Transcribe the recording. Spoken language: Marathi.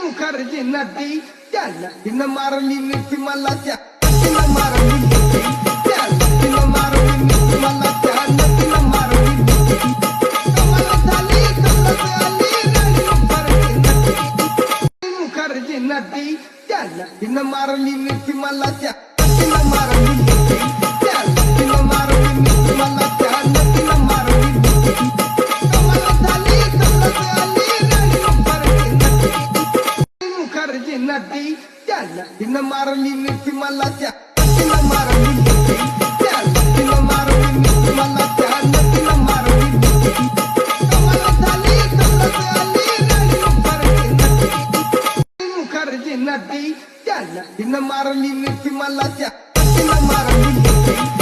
मुखर्जी नदी त्याला तिनं मारली मिठी मला त्या तिनं मारली मिठी त्याला तिनं मारली मिठी मला त्या तिनं मारली मिठी कमाल झाली कमलत आली राणी मुखर्जी नदी त्याला तिनं मारली मिठी मला त्या तिनं मारली मिठी त्याला तिनं मारली मिठी मला त्या तिनं मारली मिठी कमाल झाली कमलत आली राणी मुखर्जी नदी त्याला तिनं मारली मिठी मला त्या तिनं मारली मिठी त्याला तिनं मारली मिठी मला त्या तिनं मारली मिठी कमाल झाली कमलत आली राणी मुखर्जी नदी त्याला तिनं मारली मिठी मला त्या तिनं मारली मिठी